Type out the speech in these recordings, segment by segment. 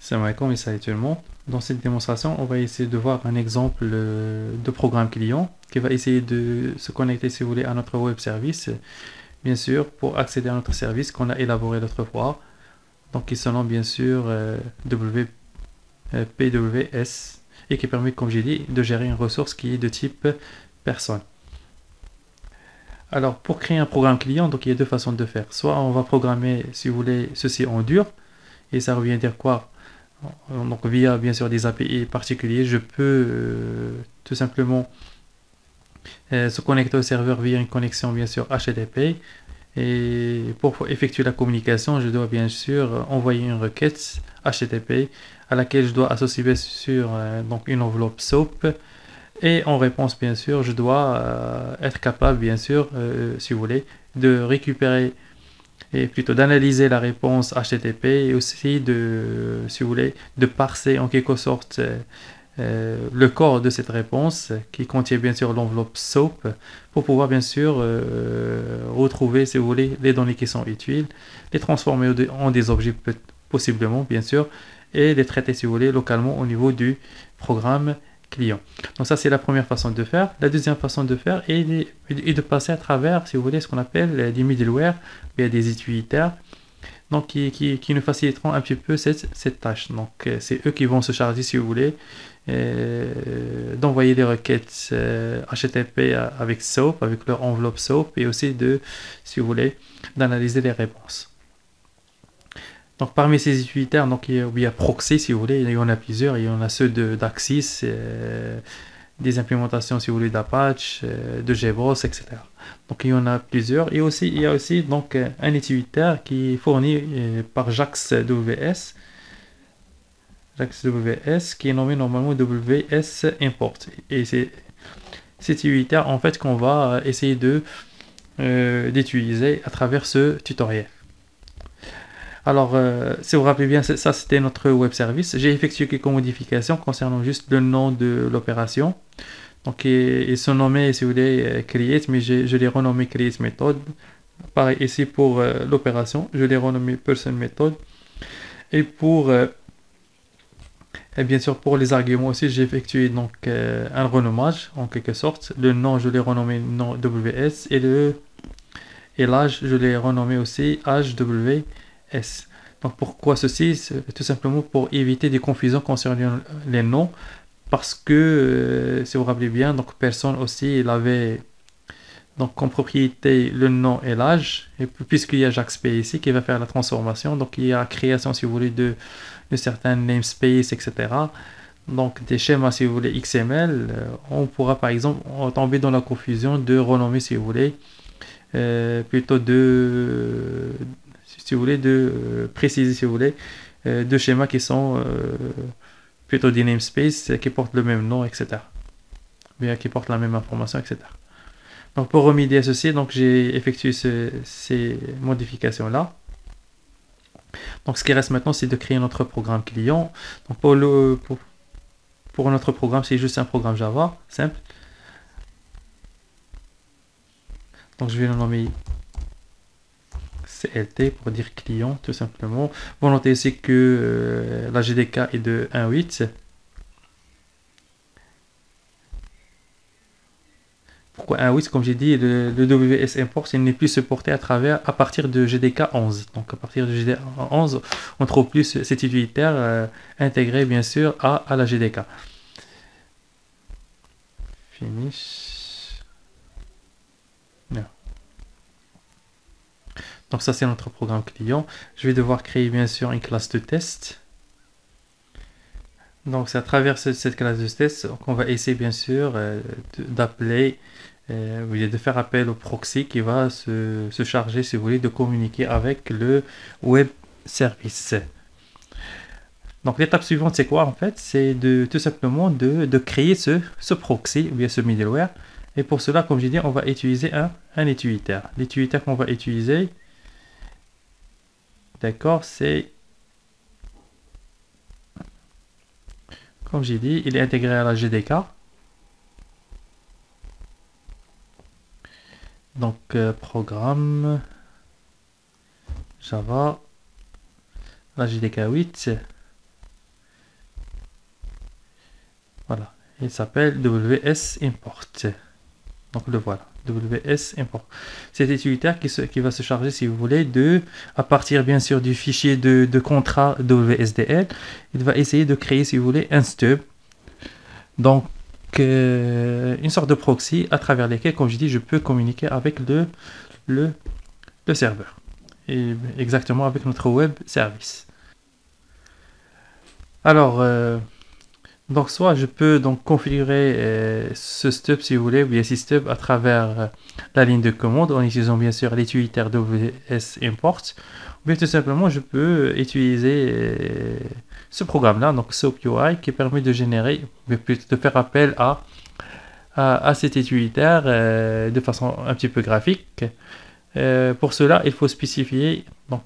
Salam alaikum et salut tout le monde. Dans cette démonstration, on va essayer de voir un exemple de programme client qui va essayer de se connecter, si vous voulez, à notre web service, bien sûr, pour accéder à notre service qu'on a élaboré l'autre fois. Donc, qui se nomme bien sûr PWS et qui permet, comme j'ai dit, de gérer une ressource qui est de type personne. Alors, pour créer un programme client, donc il y a deux façons de faire. Soit on va programmer, si vous voulez, ceci en dur, et ça revient à dire quoi? Donc via bien sûr des API particuliers, je peux tout simplement se connecter au serveur via une connexion bien sûr HTTP. Et pour effectuer la communication, je dois bien sûr envoyer une requête HTTP à laquelle je dois associer bien sûr donc une enveloppe SOAP. Et en réponse, bien sûr, je dois être capable, bien sûr, si vous voulez, de récupérer et plutôt d'analyser la réponse HTTP et aussi de, si vous voulez, de parser en quelque sorte le corps de cette réponse qui contient bien sûr l'enveloppe SOAP pour pouvoir bien sûr retrouver, si vous voulez, les données qui sont utiles, les transformer en des objets possiblement, bien sûr, et les traiter, si vous voulez, localement au niveau du programme client. Donc ça, c'est la première façon de faire. La deuxième façon de faire est de passer à travers, si vous voulez, ce qu'on appelle des middleware, bien des utilitaires, donc qui nous faciliteront un petit peu cette tâche. Donc c'est eux qui vont se charger, si vous voulez, d'envoyer des requêtes HTTP avec SOAP, avec leur enveloppe SOAP, et aussi de, si vous voulez, d'analyser les réponses. Donc parmi ces utilitaires, donc, il y a Proxy, si vous voulez, il y en a plusieurs, il y en a ceux d'Axis, des implémentations, si vous voulez, d'Apache, de JBoss, etc. Donc il y en a plusieurs. Et aussi, il y a aussi donc, un utilitaire qui est fourni par JAX-WS. JAX-WS qui est nommé normalement WS Import. Et c'est cet utilitaire en fait qu'on va essayer d'utiliser à travers ce tutoriel. Alors, si vous vous rappelez bien, ça c'était notre web service. J'ai effectué quelques modifications concernant juste le nom de l'opération. Donc, il se nommait, si vous voulez, create, mais je l'ai renommé create method. Pareil ici pour l'opération, je l'ai renommé person method. Et pour, et bien sûr, pour les arguments aussi, j'ai effectué donc un renommage en quelque sorte. Le nom, je l'ai renommé nom WS et l'âge, je l'ai renommé aussi âge WS. Donc pourquoi ceci? C'est tout simplement pour éviter des confusions concernant les noms. Parce que, si vous vous rappelez bien, donc personne aussi, il avait donc comme propriété le nom et l'âge. Et puisqu'il y a JAXP ici qui va faire la transformation, donc il y a création, si vous voulez, de certains namespaces, etc. Donc des schémas, si vous voulez, XML, on pourra par exemple tomber dans la confusion de renommer, si vous voulez, plutôt de, si vous voulez, de préciser, si vous voulez, deux schémas qui sont plutôt des namespaces qui portent le même nom, etc. Bien qui portent la même information, etc. Donc pour remédier à ceci, donc j'ai effectué ces modifications-là. Donc ce qui reste maintenant, c'est de créer notre programme client. Donc pour notre programme, c'est juste un programme Java, simple. Donc je vais le nommer CLT pour dire client, tout simplement. Vous notez ici que la GDK est de 1.8. Pourquoi 1.8? Comme j'ai dit, le WS Import, il n'est plus supporté à partir de GDK 11. Donc à partir de GDK 11, on trouve plus cet utilitaire intégré bien sûr à la GDK. Finish. Non. Donc ça c'est notre programme client. Je vais devoir créer bien sûr une classe de test. Donc c'est à travers cette classe de test qu'on va essayer bien sûr d'appeler, de faire appel au proxy qui va se charger, si vous voulez, de communiquer avec le web service. Donc l'étape suivante c'est quoi en fait? C'est tout simplement de créer ce proxy ou bien ce middleware. Et pour cela, comme j'ai dit, on va utiliser un utilitaire. L'utilitaire qu'on va utiliser, d'accord, c'est, comme j'ai dit, il est intégré à la GDK. Donc programme Java, la GDK 8. Il s'appelle WS Import. Donc le voilà, WS Import. C'est utilitaire qui va se charger, si vous voulez, à partir bien sûr du fichier de contrat WSDL, il va essayer de créer, si vous voulez, un stub. Donc une sorte de proxy à travers lesquels, comme je dis, je peux communiquer avec le serveur. Et exactement avec notre web service. Alors, donc soit je peux donc configurer ce stub, si vous voulez, ou bien ce stub à travers la ligne de commande en utilisant bien sûr l'utilitaire WS Import, ou bien tout simplement je peux utiliser ce programme-là, donc SoapUI, qui permet de générer, de faire appel à cet utilitaire de façon un petit peu graphique. Pour cela, il faut spécifier donc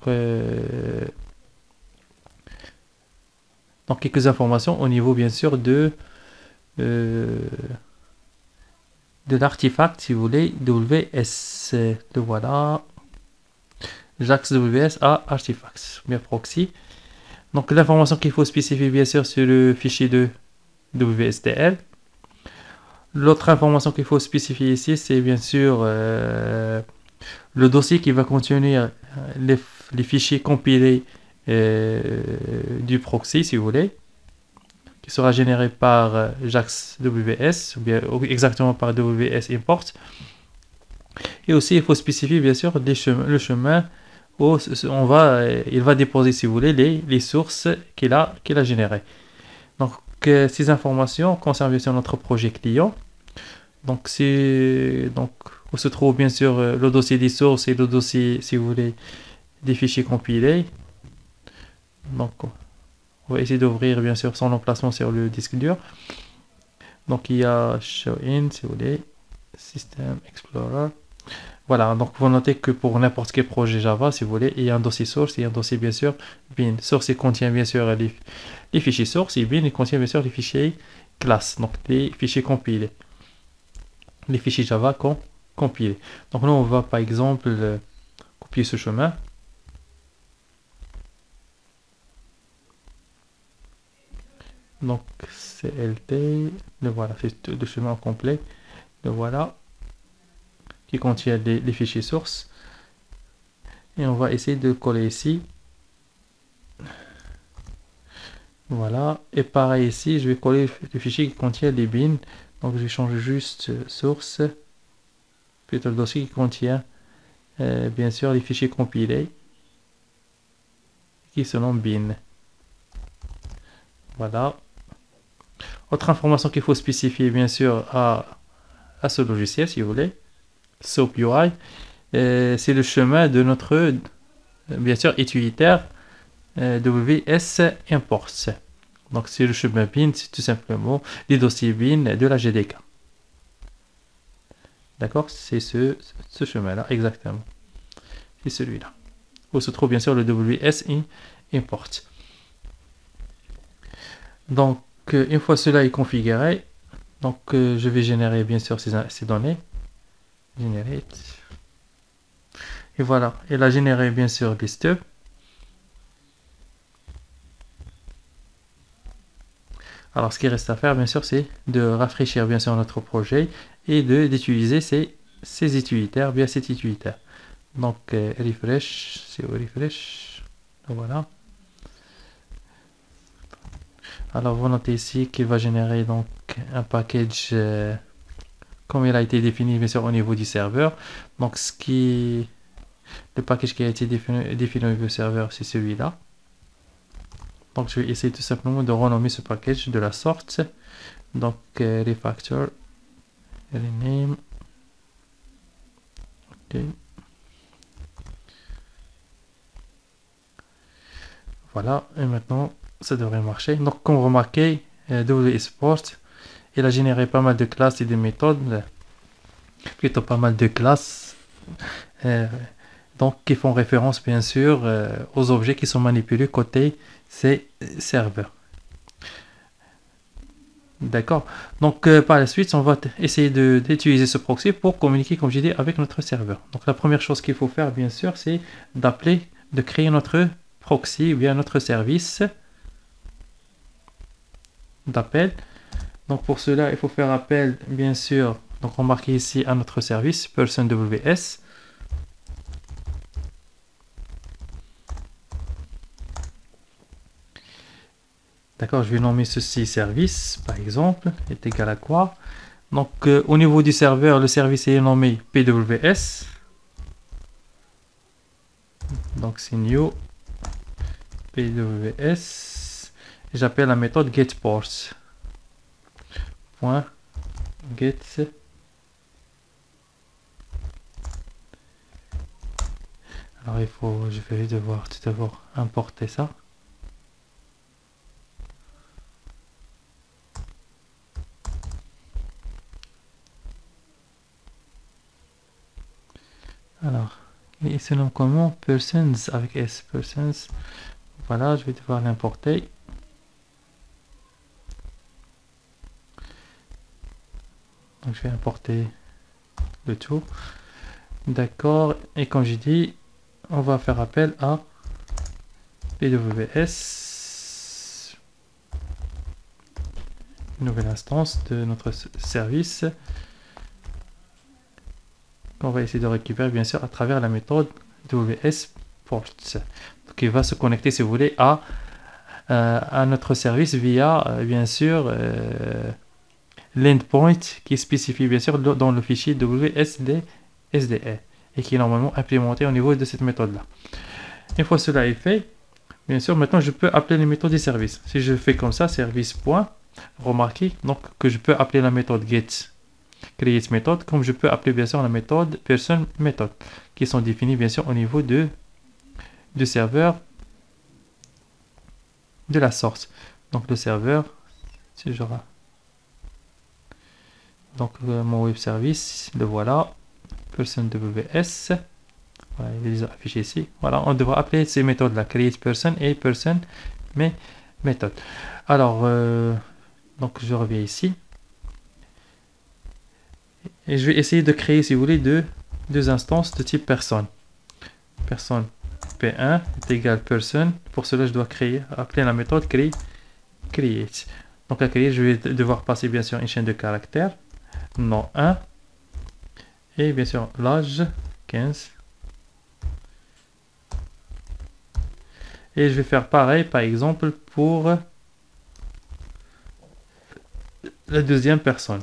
quelques informations au niveau bien sûr de l'artefact, si vous voulez, WS. Le voilà. JAX WS à artifacts, bien proxy. Donc l'information qu'il faut spécifier bien sûr sur le fichier de WSDL. L'autre information qu'il faut spécifier ici, c'est bien sûr le dossier qui va contenir les fichiers compilés du proxy, si vous voulez, qui sera généré par JAX WS, ou bien exactement par WS Import. Et aussi, il faut spécifier bien sûr le chemin où il va déposer, si vous voulez, les sources qu'il a générées. Donc, ces informations concernent bien sûr notre projet client. Donc, où se trouve bien sûr le dossier des sources et le dossier, si vous voulez, des fichiers compilés. Donc, on va essayer d'ouvrir bien sûr son emplacement sur le disque dur. Donc, il y a Show In, si vous voulez, System Explorer. Voilà, donc vous notez que pour n'importe quel projet Java, si vous voulez, il y a un dossier source et un dossier bien sûr bin. Source, il contient bien sûr les fichiers source et bin, il contient bien sûr les fichiers classe, donc les fichiers compilés. Les fichiers Java compilés. Donc nous, on va par exemple copier ce chemin. Donc CLT, le voilà, c'est le chemin complet. Le voilà, qui contient les fichiers sources. Et on va essayer de coller ici. Voilà. Et pareil ici, je vais coller le fichier qui contient les bins. Donc je vais changer juste source. Plutôt le dossier qui contient bien sûr les fichiers compilés. Qui se nomme bin. Voilà. Autre information qu'il faut spécifier bien sûr à ce logiciel, si vous voulez. SoapUI. C'est le chemin de notre bien sûr utilitaire WS Import. Donc c'est le chemin bin, c'est tout simplement les dossiers bin de la GDK. D'accord, c'est ce chemin-là, exactement. C'est celui-là. Où se trouve bien sûr le WS Import. Donc une fois cela est configuré, donc je vais générer bien sûr ces données. Generate. Et voilà, il a généré bien sûr des stubs. Alors, ce qui reste à faire, bien sûr, c'est de rafraîchir, bien sûr, notre projet et d'utiliser ces utilitaires, bien cet utilitaire. Donc, refresh, c'est refresh. Voilà. Alors, vous notez ici qu'il va générer donc un package comme il a été défini, bien sûr, au niveau du serveur. Donc, le package qui a été défini au niveau du serveur, c'est celui-là. Donc, je vais essayer tout simplement de renommer ce package de la sorte. Donc, refactor, rename. Ok. Voilà, et maintenant, ça devrait marcher. Donc, comme vous remarquez, WSport, il a généré pas mal de classes et de méthodes. Plutôt pas mal de classes. Donc, qui font référence, bien sûr, aux objets qui sont manipulés côté ces serveurs. D'accord. Donc, par la suite, on va essayer d'utiliser ce proxy pour communiquer, comme j'ai dit, avec notre serveur. Donc, la première chose qu'il faut faire, bien sûr, c'est de créer notre proxy ou bien notre service d'appel. Donc pour cela, il faut faire appel, bien sûr, donc remarquez ici à notre service, person WS. D'accord, je vais nommer ceci service, par exemple, est égal à quoi? Donc au niveau du serveur, le service est nommé PWS. Donc c'est new PWS. J'appelle la méthode getPorts. Point get. Alors je vais devoir tout d'abord importer ça. Alors, il se nomme comment? Persons avec S. Persons. Voilà, je vais devoir l'importer. Donc je vais importer le tout. D'accord. Et comme j'ai dit, on va faire appel à PWS. Une nouvelle instance de notre service. Qu'on va essayer de récupérer bien sûr à travers la méthode WS-ports. Donc il va se connecter si vous voulez à notre service via bien sûr l'endpoint qui est spécifié bien sûr dans le fichier WSD SDE et qui est normalement implémenté au niveau de cette méthode là. Une fois cela est fait, bien sûr maintenant je peux appeler les méthodes des services. Si je fais comme ça, service point, remarquez donc que je peux appeler la méthode get create méthode comme je peux appeler bien sûr la méthode person méthode qui sont définies bien sûr au niveau du serveur de la source. Donc le serveur, si je donc mon web service, le voilà, person WS, voilà, il est déjà affiché ici. Voilà, on devra appeler ces méthodes là, create person et person mais méthode. Alors donc je reviens ici et je vais essayer de créer si vous voulez deux instances de type personne. Personne P1 est égal person. Pour cela je dois appeler la méthode create. Donc à créer, je vais devoir passer bien sûr une chaîne de caractères. Nom 1. Et bien sûr l'âge 15. Et je vais faire pareil par exemple pour la deuxième personne.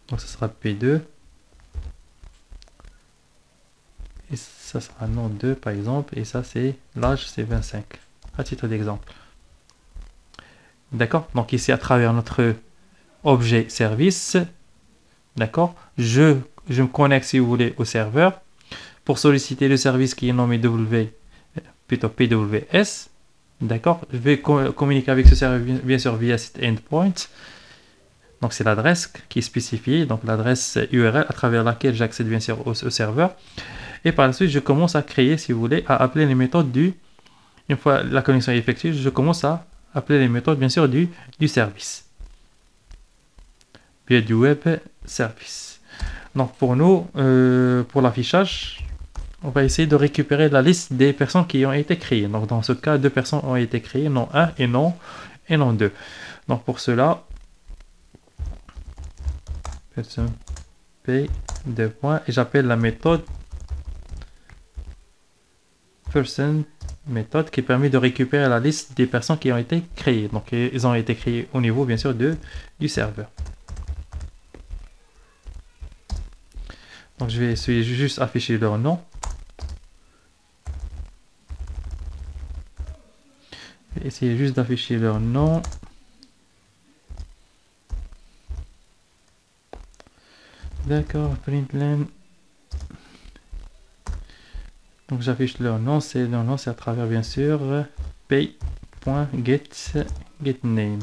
Donc ce sera P2. Et ça sera nom 2 par exemple. Et ça c'est l'âge c'est 25. À titre d'exemple. D'accord? Donc ici à travers notre objet service, d'accord, je me connecte si vous voulez au serveur pour solliciter le service qui est nommé plutôt PWS, d'accord, je vais communiquer avec ce service bien sûr via cet endpoint, donc c'est l'adresse qui est spécifiée, donc l'adresse URL à travers laquelle j'accède bien sûr au serveur, et par la suite je commence à créer si vous voulez, à appeler les méthodes une fois la connexion est effectuée, je commence à appeler les méthodes bien sûr du service. Via du web service. Donc pour nous, pour l'affichage, on va essayer de récupérer la liste des personnes qui ont été créées. Donc dans ce cas, 2 personnes ont été créées, non 1 et non 2. Donc pour cela, personne p 2 points et j'appelle la méthode person méthode qui permet de récupérer la liste des personnes qui ont été créées. Donc ils ont été créés au niveau bien sûr du serveur. Donc je vais essayer juste afficher leur nom. Je vais essayer juste d'afficher leur nom. D'accord, println. Donc j'affiche leur nom, c'est à travers bien sûr pay.getName.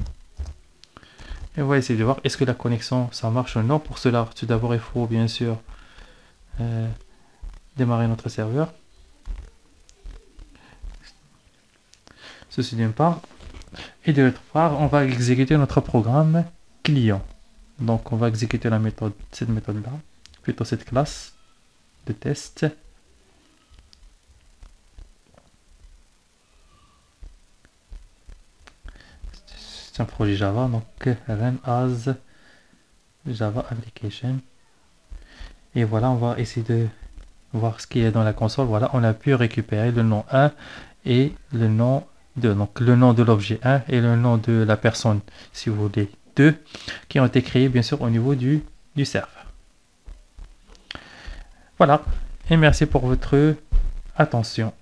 Et on va essayer de voir est-ce que la connexion ça marche ou non. Pour cela, tout d'abord il faut bien sûr démarrer notre serveur. Ceci d'une part. Et de l'autre part, on va exécuter notre programme client. Donc on va exécuter cette méthode là, plutôt cette classe de test. c'est un projet Java, donc run as Java application. Et voilà, on va essayer de voir ce qu'il y a dans la console. Voilà, on a pu récupérer le nom 1 et le nom 2. Donc le nom de l'objet 1 et le nom de la personne, si vous voulez, 2, qui ont été créés bien sûr au niveau du serveur. Voilà, et merci pour votre attention.